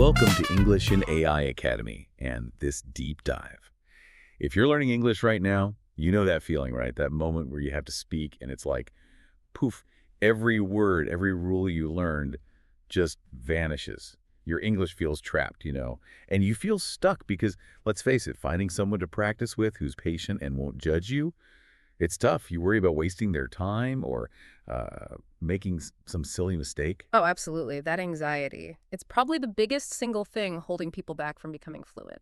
Welcome to English in AI Academy and this deep dive. If you're learning English right now, you know that feeling, right? That moment where you have to speak and it's like, poof, every word, every rule you learned just vanishes. Your English feels trapped, and you feel stuck because, let's face it, finding someone to practice with who's patient and won't judge you, it's tough. You worry about wasting their time or making some silly mistake. Oh, absolutely. That anxiety. It's probably the biggest single thing holding people back from becoming fluent.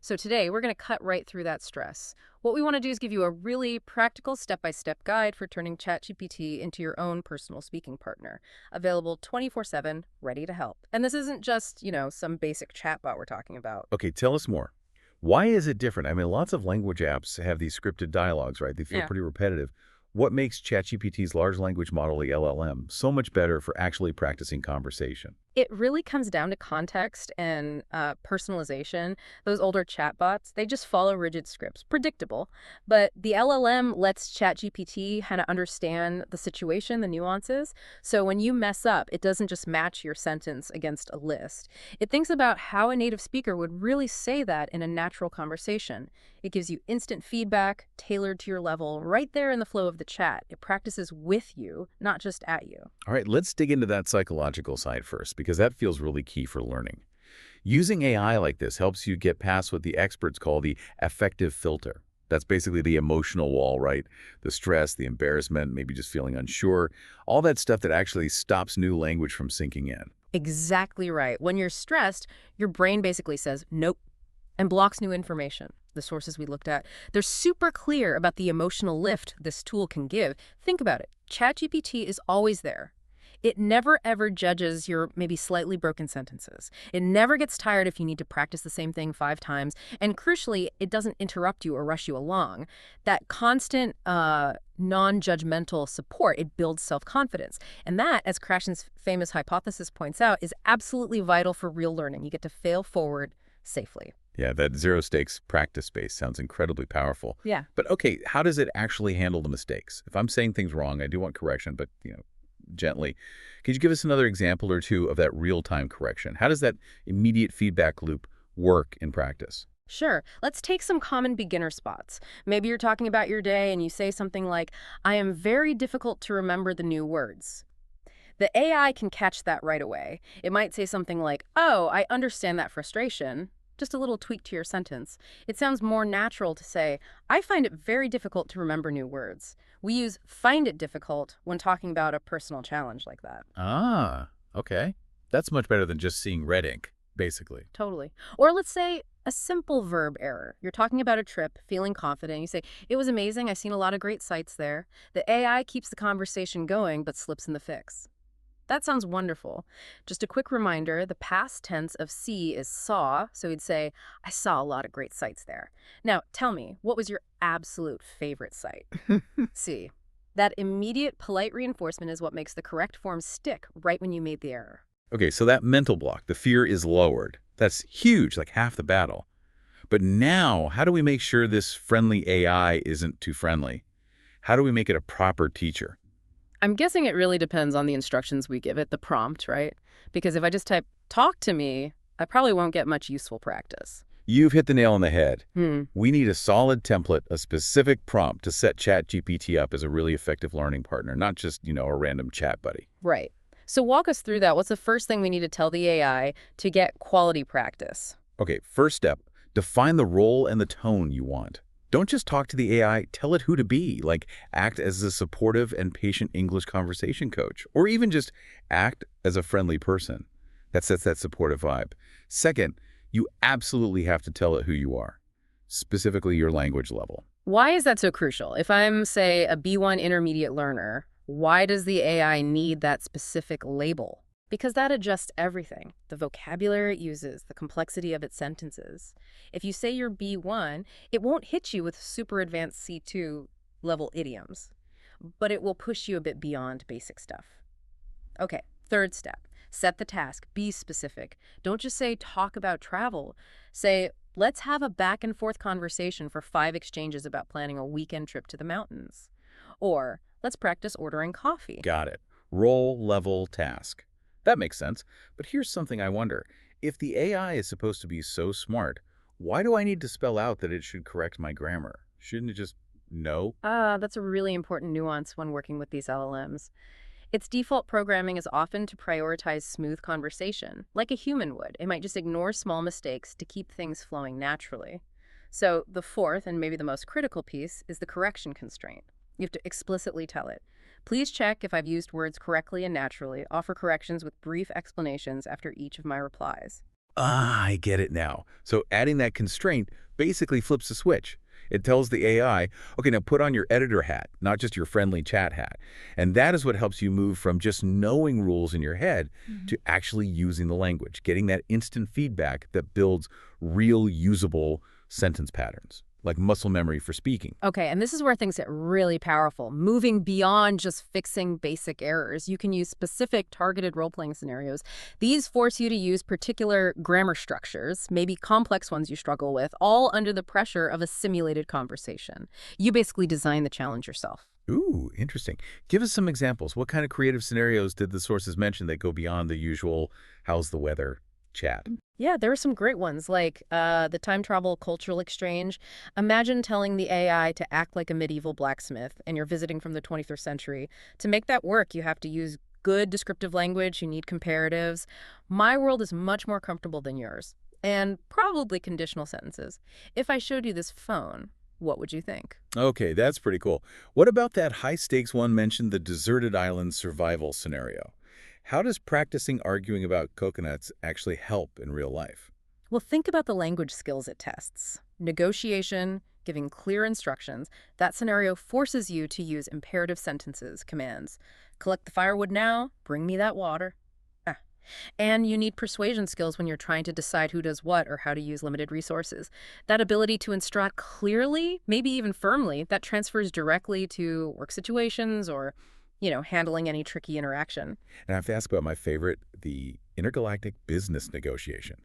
So today, we're going to cut right through that stress. What we want to do is give you a really practical step-by-step guide for turning ChatGPT into your own personal speaking partner, available 24/7, ready to help. And this isn't just, some basic chatbot we're talking about. Okay, tell us more. Why is it different? I mean, lots of language apps have these scripted dialogues, right? They feel Yeah. pretty repetitive. What makes ChatGPT's large language model, the LLM, so much better for actually practicing conversation? It really comes down to context and personalization. Those older chatbots, they just follow rigid scripts, predictable. But the LLM lets ChatGPT kind of understand the situation, the nuances. So when you mess up, it doesn't just match your sentence against a list. It thinks about how a native speaker would really say that in a natural conversation. It gives you instant feedback, tailored to your level, right there in the flow of the chat. It practices with you, not just at you. All right, let's dig into that psychological side first, because that feels really key for learning. Using AI like this helps you get past what the experts call the affective filter. That's basically the emotional wall, right? The stress, the embarrassment, maybe just feeling unsure, all that stuff that actually stops new language from sinking in. Exactly right. When you're stressed, your brain basically says nope and blocks new information. The sources we looked at, they're super clear about the emotional lift this tool can give. Think about it. ChatGPT is always there. It never ever judges your maybe slightly broken sentences. It never gets tired if you need to practice the same thing 5 times. And crucially, it doesn't interrupt you or rush you along. That constant non-judgmental support, it builds self-confidence. And that, as Krashen's famous hypothesis points out, is absolutely vital for real learning. You get to fail forward safely. Yeah, that zero-stakes practice space sounds incredibly powerful. Yeah. But okay, how does it actually handle the mistakes? If I'm saying things wrong, I do want correction, but, gently. Could you give us another example or two of that real-time correction? How does that immediate feedback loop work in practice? Sure. Let's take some common beginner spots. Maybe you're talking about your day and you say something like, I am very difficult to remember the new words. The AI can catch that right away. It might say something like, oh, I understand that frustration. Just a little tweak to your sentence. It sounds more natural to say, I find it very difficult to remember new words. We use find it difficult when talking about a personal challenge like that. Ah, okay. That's much better than just seeing red ink, basically. Totally. Or let's say a simple verb error. You're talking about a trip, feeling confident. You say, it was amazing. I've seen a lot of great sights there. The AI keeps the conversation going, but slips in the fix. That sounds wonderful. Just a quick reminder, the past tense of see is saw, so he'd say, I saw a lot of great sights there. Now, tell me, what was your absolute favorite sight? See, that immediate polite reinforcement is what makes the correct form stick right when you made the error. Okay, so that mental block, the fear is lowered. That's huge, like half the battle. But now, how do we make sure this friendly AI isn't too friendly? How do we make it a proper teacher? I'm guessing it really depends on the instructions we give it, the prompt, right? Because if I just type, talk to me, I probably won't get much useful practice. You've hit the nail on the head. Hmm. We need a solid template, a specific prompt to set ChatGPT up as a really effective learning partner, not just, a random chat buddy. Right. So walk us through that. What's the first thing we need to tell the AI to get quality practice? Okay, first step, define the role and the tone you want. Don't just talk to the AI, tell it who to be, like act as a supportive and patient English conversation coach, or even just act as a friendly person. That sets that supportive vibe. Second, you absolutely have to tell it who you are, specifically your language level. Why is that so crucial? If I'm, say, a B1 intermediate learner, why does the AI need that specific label? Because that adjusts everything. The vocabulary it uses, the complexity of its sentences. If you say you're B1, it won't hit you with super advanced C2 level idioms, but it will push you a bit beyond basic stuff. Okay, third step, set the task, be specific. Don't just say talk about travel. Say, let's have a back and forth conversation for 5 exchanges about planning a weekend trip to the mountains. Or let's practice ordering coffee. Got it. Role, level, task. That makes sense. But here's something I wonder. if the AI is supposed to be so smart, why do I need to spell out that it should correct my grammar? Shouldn't it just know? That's a really important nuance when working with these LLMs. Its default programming is often to prioritize smooth conversation, like a human would. It might just ignore small mistakes to keep things flowing naturally. So, the fourth, and maybe the most critical piece, is the correction constraint. You have to explicitly tell it. Please check if I've used words correctly and naturally, offer corrections with brief explanations after each of my replies. Ah, I get it now. So adding that constraint basically flips the switch. It tells the AI, okay, now put on your editor hat, not just your friendly chat hat. And that is what helps you move from just knowing rules in your head to actually using the language, getting that instant feedback that builds real usable sentence patterns, like muscle memory for speaking. Okay, and this is where things get really powerful. Moving beyond just fixing basic errors, you can use specific targeted role-playing scenarios. These force you to use particular grammar structures, maybe complex ones you struggle with, all under the pressure of a simulated conversation. You basically design the challenge yourself. Ooh, interesting. Give us some examples. What kind of creative scenarios did the sources mention that go beyond the usual how's the weather chat? Yeah, there are some great ones, like the time travel cultural exchange. Imagine telling the AI to act like a medieval blacksmith, and you're visiting from the 21st century. To make that work, you have to use good descriptive language, you need comparatives. My world is much more comfortable than yours, and probably conditional sentences. If I showed you this phone, what would you think? Okay, that's pretty cool. What about that high-stakes one mentioned, the deserted island survival scenario? How does practicing arguing about coconuts actually help in real life? Well, think about the language skills it tests. Negotiation, giving clear instructions. That scenario forces you to use imperative sentences, commands. Collect the firewood now, bring me that water. Ah. And you need persuasion skills when you're trying to decide who does what or how to use limited resources. That ability to instruct clearly, maybe even firmly, that transfers directly to work situations or, handling any tricky interaction. And I have to ask about my favorite, the intergalactic business negotiation.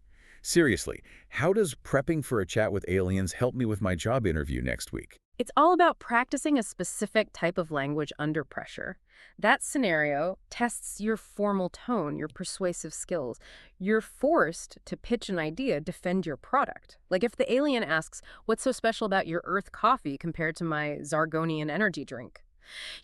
Seriously, how does prepping for a chat with aliens help me with my job interview next week? It's all about practicing a specific type of language under pressure. That scenario tests your formal tone, your persuasive skills. You're forced to pitch an idea, defend your product. Like if the alien asks, what's so special about your Earth coffee compared to my Zargonian energy drink?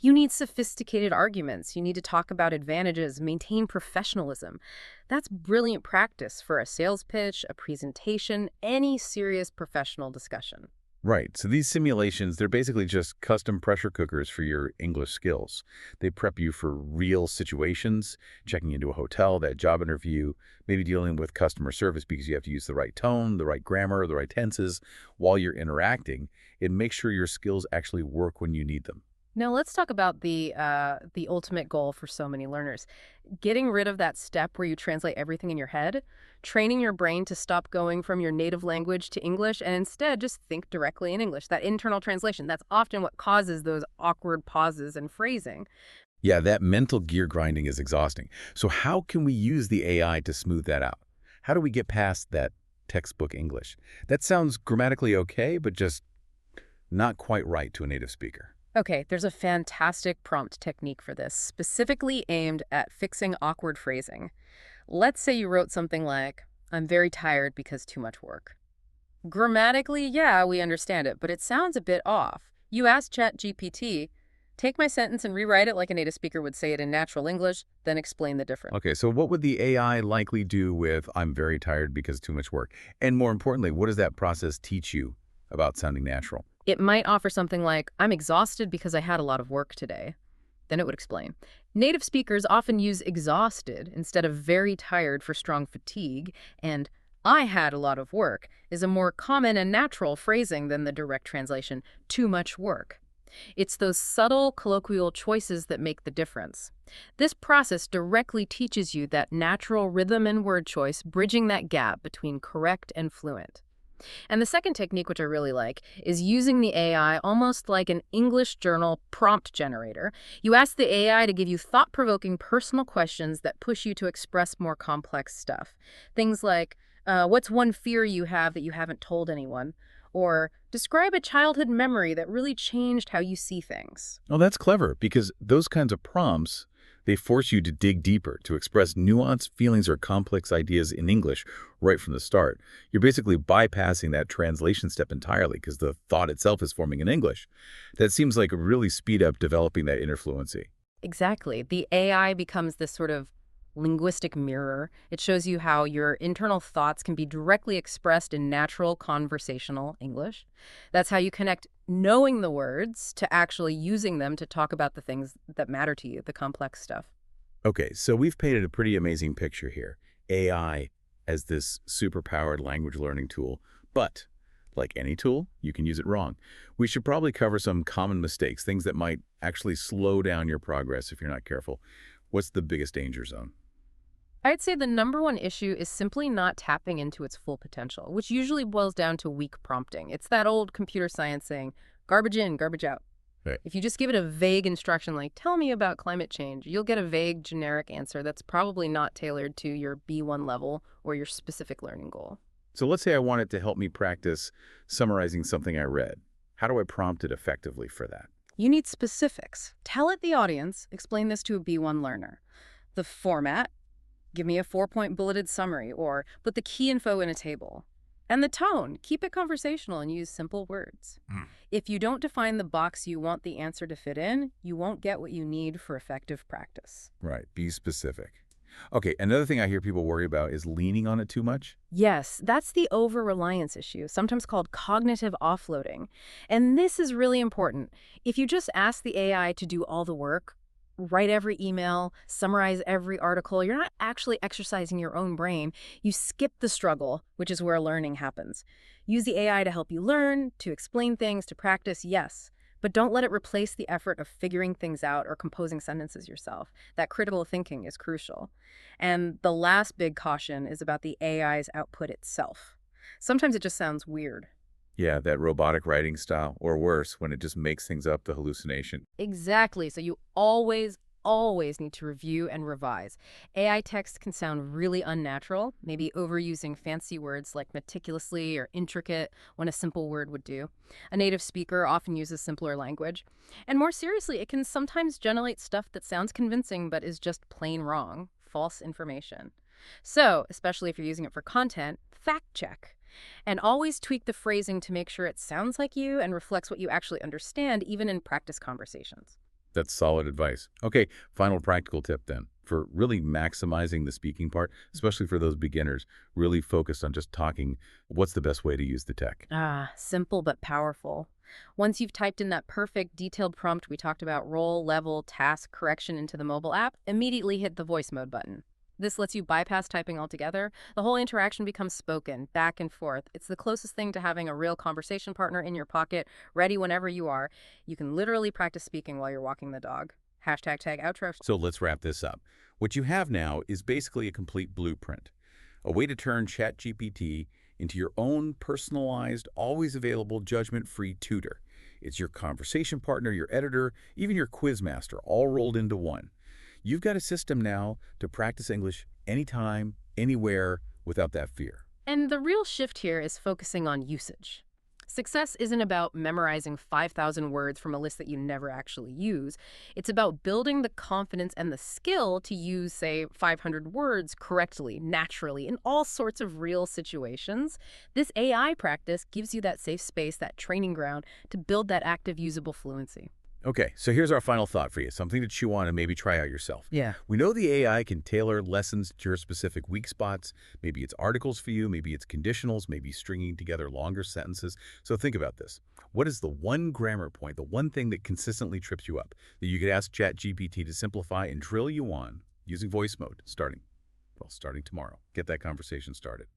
You need sophisticated arguments. You need to talk about advantages, maintain professionalism. That's brilliant practice for a sales pitch, a presentation, any serious professional discussion. Right, so these simulations, they're basically just custom pressure cookers for your English skills. They prep you for real situations, checking into a hotel, that job interview, maybe dealing with customer service because you have to use the right tone, the right grammar, the right tenses while you're interacting. It makes sure your skills actually work when you need them. Now let's talk about the ultimate goal for so many learners. Getting rid of that step where you translate everything in your head, training your brain to stop going from your native language to English and instead just think directly in English. That internal translation, that's often what causes those awkward pauses and phrasing. Yeah, that mental gear grinding is exhausting. So how can we use the AI to smooth that out? How do we get past that textbook English? That sounds grammatically okay, but just not quite right to a native speaker. Okay, there's a fantastic prompt technique for this, specifically aimed at fixing awkward phrasing. Let's say you wrote something like, I'm very tired because too much work. Grammatically, yeah, we understand it, but it sounds a bit off. You ask ChatGPT, take my sentence and rewrite it like a native speaker would say it in natural English, then explain the difference. Okay, so what would the AI likely do with I'm very tired because too much work? And more importantly, what does that process teach you about sounding natural? It might offer something like, I'm exhausted because I had a lot of work today. Then it would explain. Native speakers often use exhausted instead of very tired for strong fatigue, and I had a lot of work is a more common and natural phrasing than the direct translation, too much work. It's those subtle colloquial choices that make the difference. This process directly teaches you that natural rhythm and word choice, bridging that gap between correct and fluent. And the second technique, which I really like, is using the AI almost like an English journal prompt generator. You ask the AI to give you thought-provoking personal questions that push you to express more complex stuff. Things like, what's one fear you have that you haven't told anyone? Or describe a childhood memory that really changed how you see things. Oh, that's clever because those kinds of prompts, They force you to dig deeper, to express nuanced feelings or complex ideas in English right from the start. You're basically bypassing that translation step entirely because the thought itself is forming in English. That seems like a really speed up developing that inner fluency. Exactly. The AI becomes this sort of linguistic mirror. It shows you how your internal thoughts can be directly expressed in natural conversational English. That's how you connect knowing the words to actually using them to talk about the things that matter to you, the complex stuff. Okay, so we've painted a pretty amazing picture here. AI as this superpowered language learning tool, but like any tool, you can use it wrong. We should probably cover some common mistakes, things that might actually slow down your progress if you're not careful. What's the biggest danger zone? I'd say the number one issue is simply not tapping into its full potential, which usually boils down to weak prompting. It's that old computer science saying, garbage in, garbage out. Right. If you just give it a vague instruction like, tell me about climate change, you'll get a vague, generic answer that's probably not tailored to your B1 level or your specific learning goal. So let's say I want it to help me practice summarizing something I read. How do I prompt it effectively for that? You need specifics. Tell it the audience, explain this to a B1 learner. The format, give me a 4-point bulleted summary, or put the key info in a table. And the tone, keep it conversational and use simple words. If you don't define the box you want the answer to fit in, you won't get what you need for effective practice. Right, be specific. Okay, another thing I hear people worry about is leaning on it too much. Yes, that's the over-reliance issue, sometimes called cognitive offloading. And this is really important. If you just ask the AI to do all the work, write every email, summarize every article, you're not actually exercising your own brain. You skip the struggle, which is where learning happens. Use the AI to help you learn, to explain things, to practice, yes. But don't let it replace the effort of figuring things out or composing sentences yourself. That critical thinking is crucial. And the last big caution is about the AI's output itself. Sometimes it just sounds weird. Yeah, that robotic writing style, or worse, when it just makes things up, the hallucination. Exactly. So you always need to review and revise. AI text can sound really unnatural, maybe overusing fancy words like meticulously or intricate when a simple word would do. A native speaker often uses simpler language. And more seriously, it can sometimes generate stuff that sounds convincing but is just plain wrong, false information. So, especially if you're using it for content, fact check. And always tweak the phrasing to make sure it sounds like you and reflects what you actually understand, even in practice conversations. That's solid advice. Okay, final practical tip then. For really maximizing the speaking part, especially for those beginners, really focused on just talking, what's the best way to use the tech? Simple but powerful. Once you've typed in that perfect detailed prompt we talked about, role, level, task, correction into the mobile app, immediately hit the voice mode button. This lets you bypass typing altogether. The whole interaction becomes spoken, back and forth. It's the closest thing to having a real conversation partner in your pocket, ready whenever you are. You can literally practice speaking while you're walking the dog. Hashtag tag outro. So let's wrap this up. What you have now is basically a complete blueprint, a way to turn ChatGPT into your own personalized, always available, judgment-free tutor. It's your conversation partner, your editor, even your quiz master, all rolled into one. You've got a system now to practice English anytime, anywhere, without that fear. And the real shift here is focusing on usage. Success isn't about memorizing 5,000 words from a list that you never actually use. It's about building the confidence and the skill to use, say, 500 words correctly, naturally, in all sorts of real situations. This AI practice gives you that safe space, that training ground to build that active, usable fluency. Okay, so here's our final thought for you, something to chew on and maybe try out yourself. Yeah. We know the AI can tailor lessons to your specific weak spots. Maybe it's articles for you, maybe it's conditionals, maybe stringing together longer sentences. So think about this. What is the one grammar point, the one thing that consistently trips you up, that you could ask ChatGPT to simplify and drill you on using voice mode starting tomorrow? Get that conversation started.